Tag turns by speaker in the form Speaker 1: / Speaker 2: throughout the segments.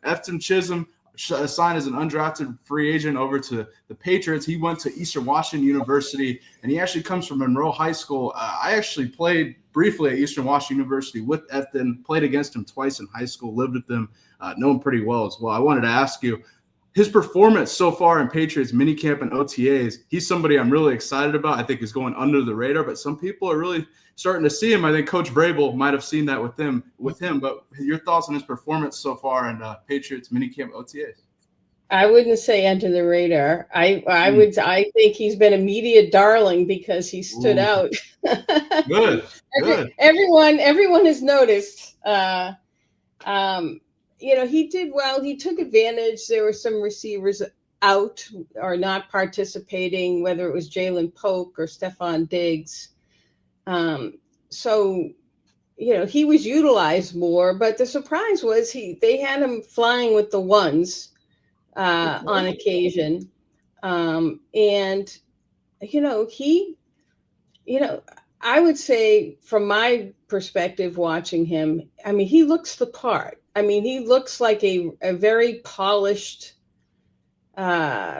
Speaker 1: Efton Chism signed as an undrafted free agent over to the Patriots. He went to Eastern Washington University, and he actually comes from Monroe High School. I actually played briefly at Eastern Washington University with Efton, played against him twice in high school, lived with him, know him pretty well as well. I wanted to ask you, his performance so far in Patriots minicamp and OTAs, he's somebody I'm really excited about. I think he's going under the radar, but some people are really starting to see him. I think Coach Vrabel might have seen that with him. But your thoughts on his performance so far in Patriots minicamp OTAs?
Speaker 2: I wouldn't say under the radar. I think he's been a media darling because he stood out.
Speaker 1: Good.
Speaker 2: Everyone has noticed. He did well. He took advantage. There were some receivers out or not participating, whether it was Jalen Polk or Stephon Diggs. He was utilized more, but the surprise was they had him flying with the ones on occasion. I would say from my perspective watching him, I mean, he looks the part. I mean, he looks like a very polished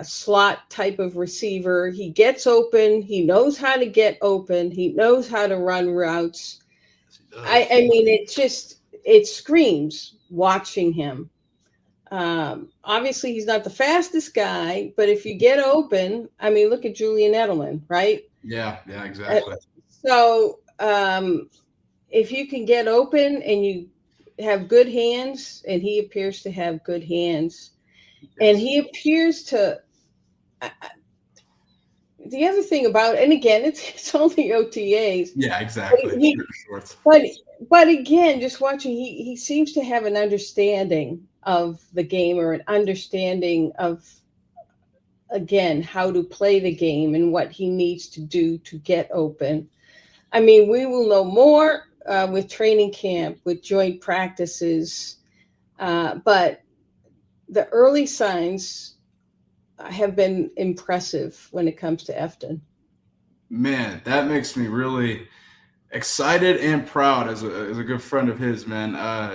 Speaker 2: slot type of receiver. He gets open. He knows how to get open. He knows how to run routes. I mean, it screams watching him. Obviously, he's not the fastest guy, but if you get open, I mean, look at Julian Edelman, right?
Speaker 1: Yeah, exactly.
Speaker 2: So if you can get open and you have good hands, and he appears to have good hands, and he appears to. The other thing about, and again, it's only OTAs.
Speaker 1: Yeah, exactly.
Speaker 2: But again, just watching, he seems to have an understanding of the game, or an understanding of, again, how to play the game and what he needs to do to get open. I mean, we will know more with training camp, with joint practices, but the early signs have been impressive when it comes to Efton.
Speaker 1: Man, that makes me really excited and proud as a good friend of his, man.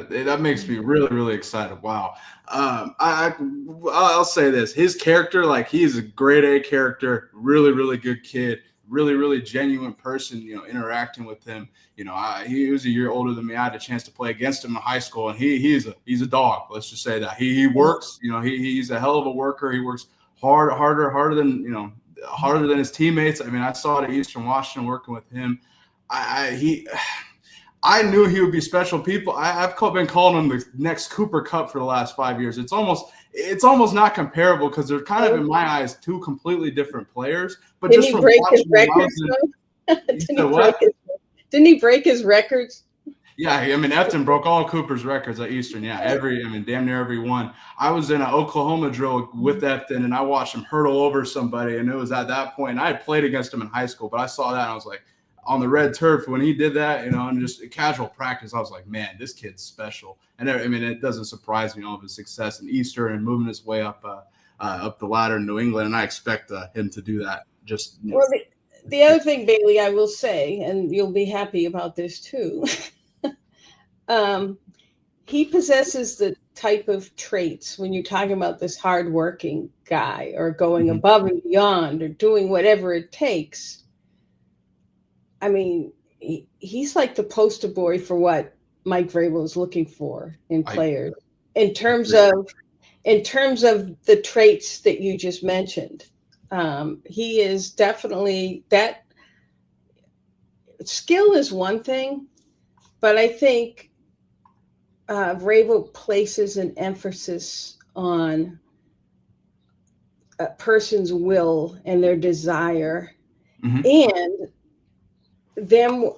Speaker 1: That makes me really, really excited. Wow. I'll say this. His character, like, he's a grade A character, really, really good kid, really, really genuine person, interacting with him. He was a year older than me. I had a chance to play against him in high school, and he's a dog. Let's just say that. He works, he's a hell of a worker. He works harder than his teammates. I mean, I saw it at Eastern Washington working with him. I knew he would be special. I've been calling him the next Cooper Kupp for the last 5 years. It's almost not comparable because they're kind of, in my eyes, two completely different players. But
Speaker 2: didn't he break his records? Didn't he break his records?
Speaker 1: Yeah, I mean, Efton broke all Cooper's records at Eastern. Yeah, damn near every one. I was in an Oklahoma drill with Efton, and I watched him hurdle over somebody, and it was at that point. I had played against him in high school, but I saw that, and I was like, on the red turf when he did that, and just casual practice, I was like, man, this kid's special. And I mean, it doesn't surprise me, all of his success in Eastern and moving his way up the ladder in New England, and I expect him to do that.
Speaker 2: Well, the other thing, Bailey, I will say, and you'll be happy about this too. He possesses the type of traits when you're talking about this hardworking guy, or going above and beyond, or doing whatever it takes. I mean, he's like the poster boy for what Mike Vrabel is looking for in players, in terms of the traits that you just mentioned. He is definitely that. Skill is one thing, but I think Vrabel places an emphasis on a person's will and their desire, and them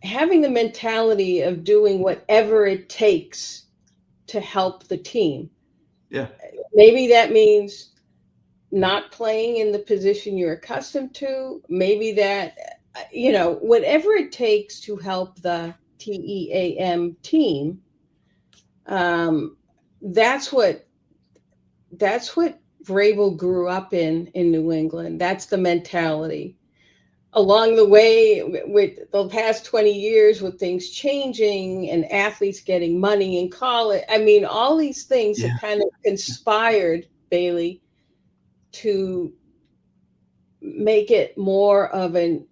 Speaker 2: having the mentality of doing whatever it takes to help the team.
Speaker 1: Yeah.
Speaker 2: Maybe that means not playing in the position you're accustomed to. Maybe that, whatever it takes to help the TEAM team. That's what Vrabel grew up in New England. That's the mentality. along the way with the past 20 years, with things changing and athletes getting money in college. I mean, all these things have kind of conspired, Bailey, to make it more of an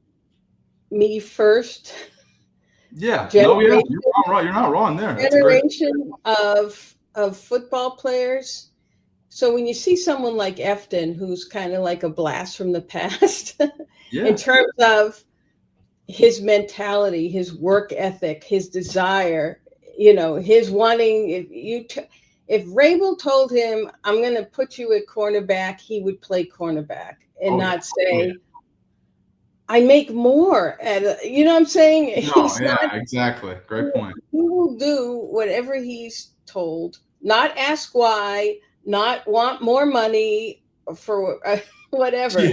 Speaker 2: me first generation,
Speaker 1: you're not wrong there.
Speaker 2: generation of football players. So when you see someone like Efton, who's kind of like a blast from the past, in terms of his mentality, his work ethic, his desire, his wanting, if Rabel told him, I'm going to put you at cornerback, he would play cornerback and not say, I make more you know what I'm saying?
Speaker 1: Exactly. Great point.
Speaker 2: He will do whatever he's told, not ask why, not want more money for whatever.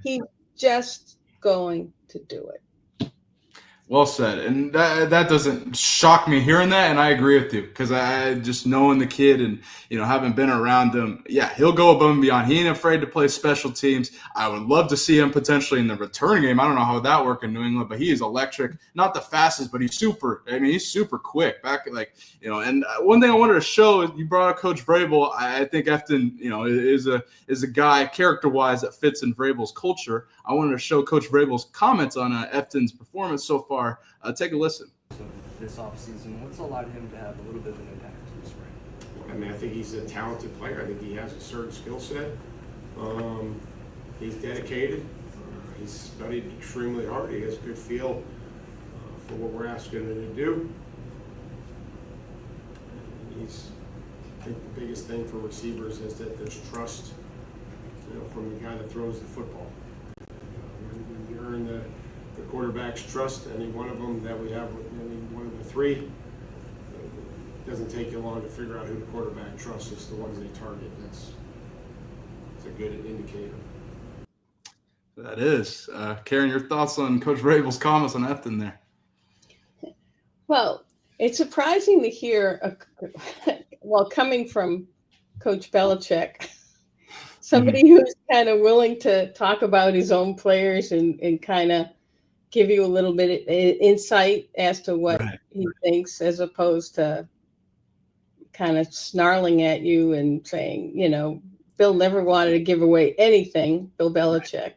Speaker 2: He's just going to do it.
Speaker 1: Well said. And that doesn't shock me hearing that, and I agree with you, because I just knowing the kid and having been around him, he'll go above and beyond. He ain't afraid to play special teams. I would love to see him potentially in the return game. I don't know how that work in New England, but he is electric. Not the fastest, but he's super quick. And one thing I wanted to show is, you brought up Coach Vrabel. I think Efton, is a guy character-wise that fits in Vrabel's culture. I wanted to show Coach Vrabel's comments on Efton's performance so far. Take a listen.
Speaker 3: So this offseason, what's allowed him to have a little bit of an impact this spring?
Speaker 4: I mean, I think he's a talented player. I think he has a certain skill set. He's dedicated. He's studied extremely hard. He has a good feel for what we're asking him to do. I think the biggest thing for receivers is that there's trust, from the guy that throws the football. When you earn the quarterback's trust, any one of them that we have, any one of the three, it doesn't take you long to figure out who the quarterback trusts. It's the ones they target. It's a good indicator.
Speaker 1: That is. Karen, your thoughts on Coach Vrabel's comments on Efton there?
Speaker 2: Well, it's surprising to hear, coming from Coach Belichick, somebody who's kind of willing to talk about his own players and kind of give you a little bit of insight as to what he thinks, as opposed to kind of snarling at you and saying, Bill never wanted to give away anything, Bill Belichick.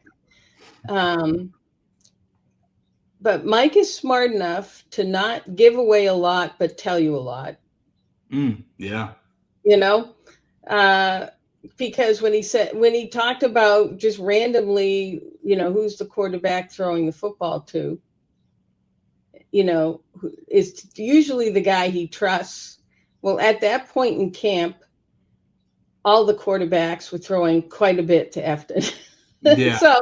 Speaker 2: But Mike is smart enough to not give away a lot, but tell you a lot. Because when he talked about just randomly, who's the quarterback throwing the football to, is usually the guy he trusts. Well, at that point in camp, all the quarterbacks were throwing quite a bit to Efton. So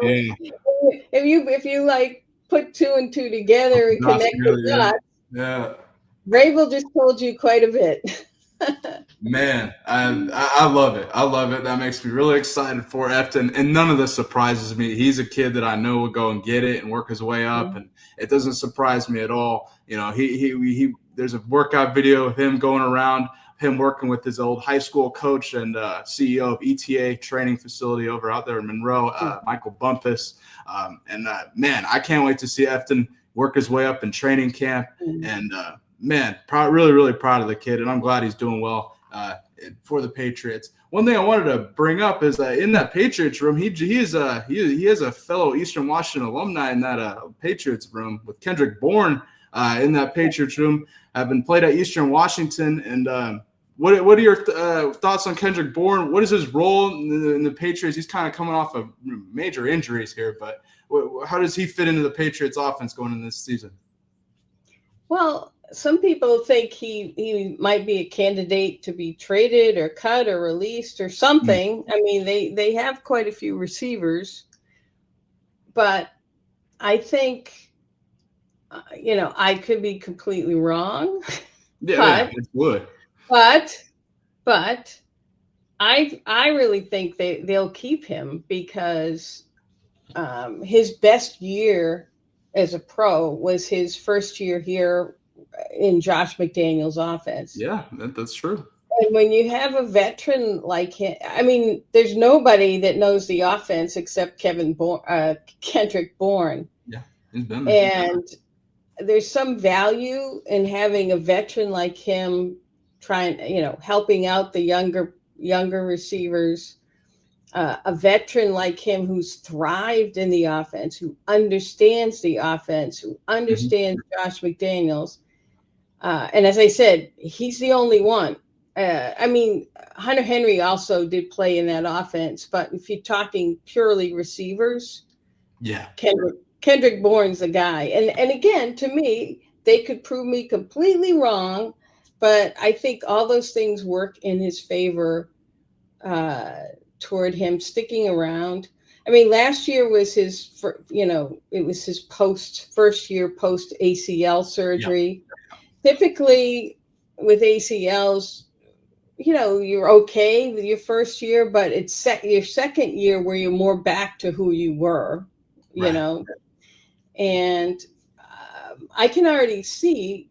Speaker 2: if you like put two and two together and connect the dots, Vrabel just told you quite a bit.
Speaker 1: Man, I love it. I love it. That makes me really excited for Efton, and none of this surprises me. He's a kid that I know will go and get it and work his way up, and it doesn't surprise me at all. He there's a workout video of him going around, him working with his old high school coach and CEO of ETA training facility over out there in Monroe, Michael Bumpus. Man, I can't wait to see Efton work his way up in training camp, and man, really, really proud of the kid, and I'm glad he's doing well for the Patriots. One thing I wanted to bring up is that in that Patriots room, he has a fellow Eastern Washington alumni in that Patriots room with Kendrick Bourne in that Patriots room, having played at Eastern Washington. And what are your thoughts on Kendrick Bourne? What is his role in the Patriots? He's kind of coming off of major injuries here, but how does he fit into the Patriots offense going into this season?
Speaker 2: Well, some people think he might be a candidate to be traded or cut or released or something. I mean, they have quite a few receivers, but I think, I could be completely wrong.
Speaker 1: Yeah, it would.
Speaker 2: But I really think they'll keep him because his best year as a pro was his first year here in Josh McDaniels' offense.
Speaker 1: Yeah, that's true.
Speaker 2: And when you have a veteran like him, I mean, there's nobody that knows the offense except Kendrick Bourne.
Speaker 1: Yeah, he's been there.
Speaker 2: And there's some value in having a veteran like him helping out the younger receivers. A veteran like him who's thrived in the offense, who understands the offense, who understands Josh McDaniels. And as I said, he's the only one. I mean, Hunter Henry also did play in that offense, but if you're talking purely receivers,
Speaker 1: yeah,
Speaker 2: Kendrick Bourne's the guy. And again, to me, they could prove me completely wrong, but I think all those things work in his favor toward him sticking around. I mean, last year was his, it was his first year post ACL surgery. Yeah. Typically with ACLs, you're okay with your first year, but it's your second year where you're more back to who you were, you know. And I can already see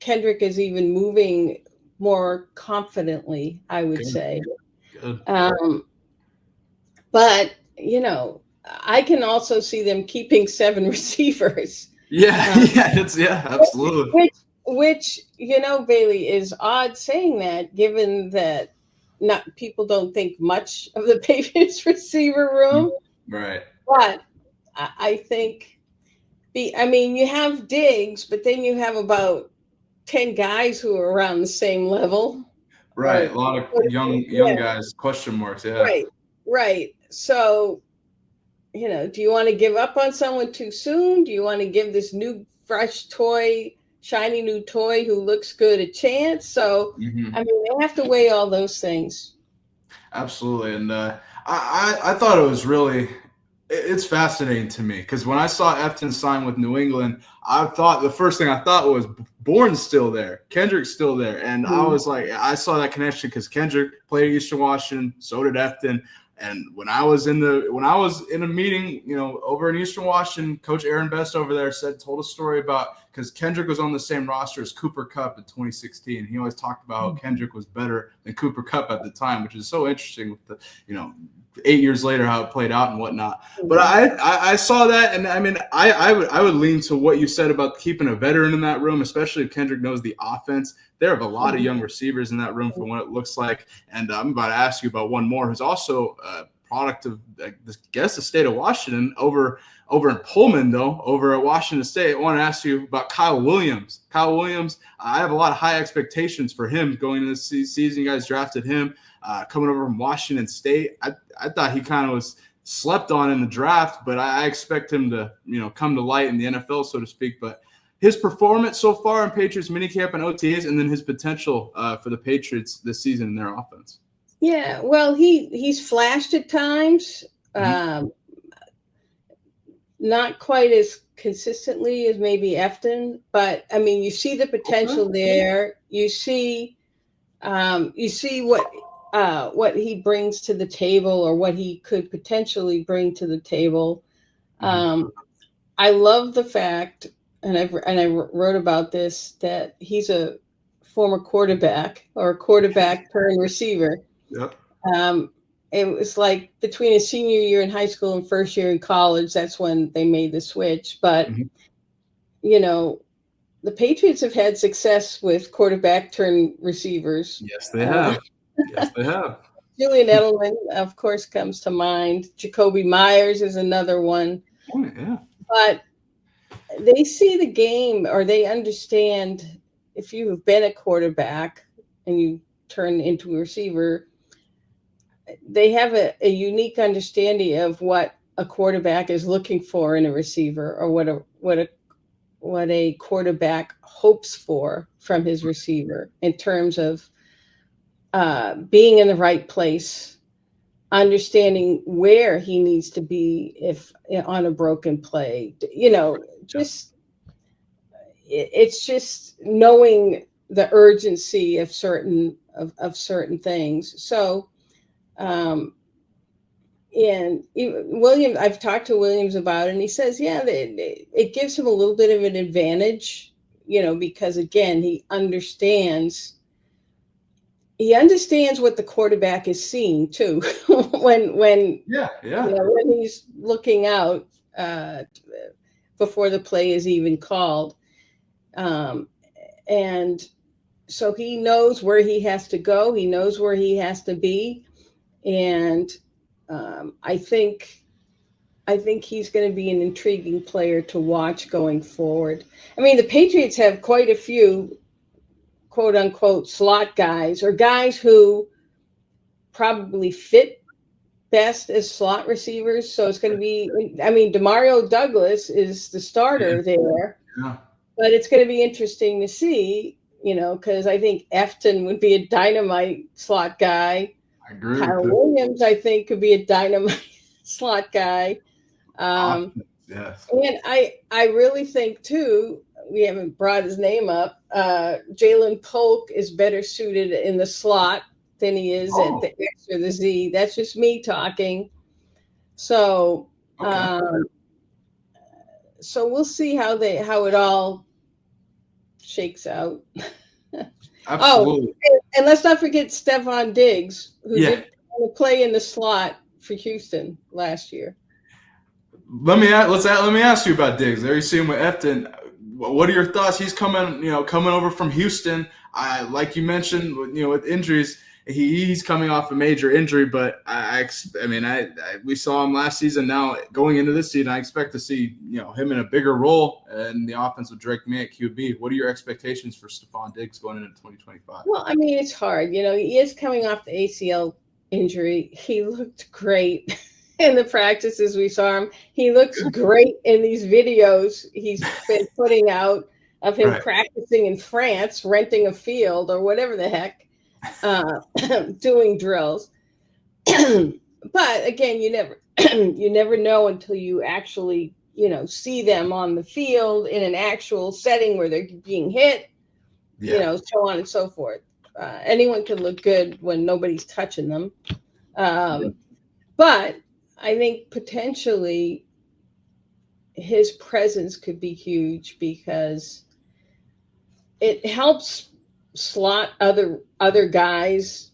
Speaker 2: Kendrick is even moving more confidently, I would say.
Speaker 1: Good.
Speaker 2: But, I can also see them keeping 7 receivers.
Speaker 1: Yeah, absolutely.
Speaker 2: Which, Bailey, is odd saying that, given that people don't think much of the Patriots receiver room.
Speaker 1: Right.
Speaker 2: But I think, you have Diggs, but then you have about 10 guys who are around the same level.
Speaker 1: Right. A lot of young guys, question marks. Yeah.
Speaker 2: Right. So, do you want to give up on someone too soon? Do you want to give this new, fresh shiny new toy who looks good a chance? So, they have to weigh all those things.
Speaker 1: Absolutely. And I thought it was really, it's fascinating to me because when I saw Efton sign with New England, the first thing I thought was Bourne's still there, Kendrick's still there. And I was like, I saw that connection because Kendrick played at Eastern Washington, so did Efton. And when I was in a meeting, over in Eastern Washington, Coach Aaron Best over there told a story about, because Kendrick was on the same roster as Cooper Kupp in 2016. He always talked about how Kendrick was better than Cooper Kupp at the time, which is so interesting with the, 8 years later, how it played out and whatnot. But I saw that, and I would lean to what you said about keeping a veteran in that room, especially if Kendrick knows the offense. There are a lot of young receivers in that room from what it looks like. And I'm about to ask you about one more who's also a product of, I guess, the state of Washington over in Pullman, though, over at Washington State. I want to ask you about Kyle Williams. Kyle Williams, I have a lot of high expectations for him going into this season. You guys drafted him coming over from Washington State. I thought he kind of was slept on in the draft, but I expect him to, come to light in the NFL, so to speak. But his performance so far in Patriots minicamp and OTAs, and then his potential for the Patriots this season in their offense.
Speaker 2: Yeah, well, he's flashed at times, not quite as consistently as maybe Efton, but you see the potential there. You see what he brings to the table, or what he could potentially bring to the table. I love the fact, and I wrote about this, that he's a former quarterback, or a quarterback turned receiver.
Speaker 1: Yep.
Speaker 2: It was like between his senior year in high school and first year in college, that's when they made the switch. But, the Patriots have had success with quarterback turned receivers.
Speaker 1: Yes, they have.
Speaker 2: Julian Edelman, of course, comes to mind. Jacoby Myers is another one.
Speaker 1: Oh, yeah.
Speaker 2: But they see the game, or they understand, if you have been a quarterback and you turn into a receiver, they have a unique understanding of what a quarterback is looking for in a receiver, or what a quarterback hopes for from his receiver in terms of being in the right place, understanding where he needs to be if on a broken play, it's just knowing the urgency of certain things. So, and Williams, I've talked to Williams about it, and he says, it gives him a little bit of an advantage, because again, he understands he understands what the quarterback is seeing too. when
Speaker 1: Yeah, yeah.
Speaker 2: when he's looking out before the play is even called, and so he knows where he has to go. He knows where he has to be, and I think he's going to be an intriguing player to watch going forward. I mean, the Patriots have quite a few quote unquote slot guys, or guys who probably fit best as slot receivers. So it's going to be, I mean, Demario Douglas is the starter there,
Speaker 1: Yeah.
Speaker 2: but it's going to be interesting to see, because I think Efton would be a dynamite slot guy.
Speaker 1: I agree
Speaker 2: Kyle
Speaker 1: with you.
Speaker 2: Williams, I think, could be a dynamite slot guy.
Speaker 1: Yes.
Speaker 2: And I really think too, we haven't brought his name up. Jalen Polk is better suited in the slot than he is at the X or the Z. That's just me talking. So,
Speaker 1: Okay.
Speaker 2: So we'll see how it all shakes out.
Speaker 1: Absolutely.
Speaker 2: And let's not forget Stephon Diggs, who did play in the slot for Houston last year.
Speaker 1: Let me ask you about Diggs. There you see him with Efton. What are your thoughts? He's coming over from Houston. Like you mentioned, with injuries, he's coming off a major injury. But we saw him last season. Now going into this season, I expect to see him in a bigger role in the offense with Drake May at QB. What are your expectations for Stephon Diggs going into 2025?
Speaker 2: Well, I mean, it's hard. He is coming off the ACL injury. He looked great in the practices we saw him. He looks great in these videos he's been putting out of him practicing in France, renting a field or whatever the heck, doing drills. But again, you never know until you actually, see them on the field in an actual setting where they're being hit, so on and so forth. Anyone can look good when nobody's touching them. But I think potentially his presence could be huge because it helps slot other guys.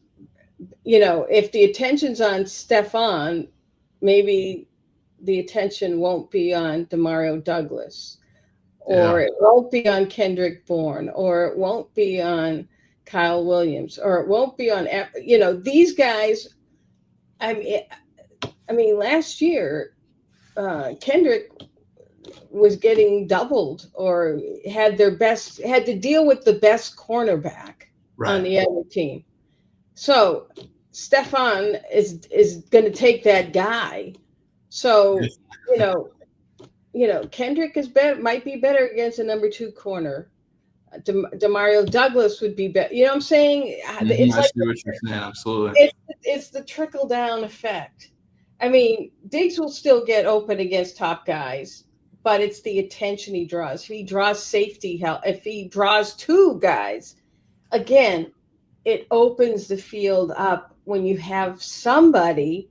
Speaker 2: If the attention's on Stephon, maybe the attention won't be on Demario Douglas, or it won't be on Kendrick Bourne, or it won't be on Kyle Williams, or it won't be on, these guys. I mean, last year, Kendrick was getting doubled or had to deal with the best cornerback on the other team. So Stephon is going to take that guy. So, Kendrick might be better against a number 2 corner. Demario Douglas would be better. You know what I'm saying?
Speaker 1: It's I see what you're saying. Absolutely.
Speaker 2: It's the trickle down effect. I mean, Diggs will still get open against top guys, but it's the attention he draws. If he draws safety help, if he draws 2 guys, again, it opens the field up when you have somebody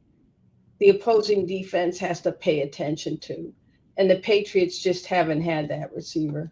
Speaker 2: the opposing defense has to pay attention to. And the Patriots just haven't had that receiver.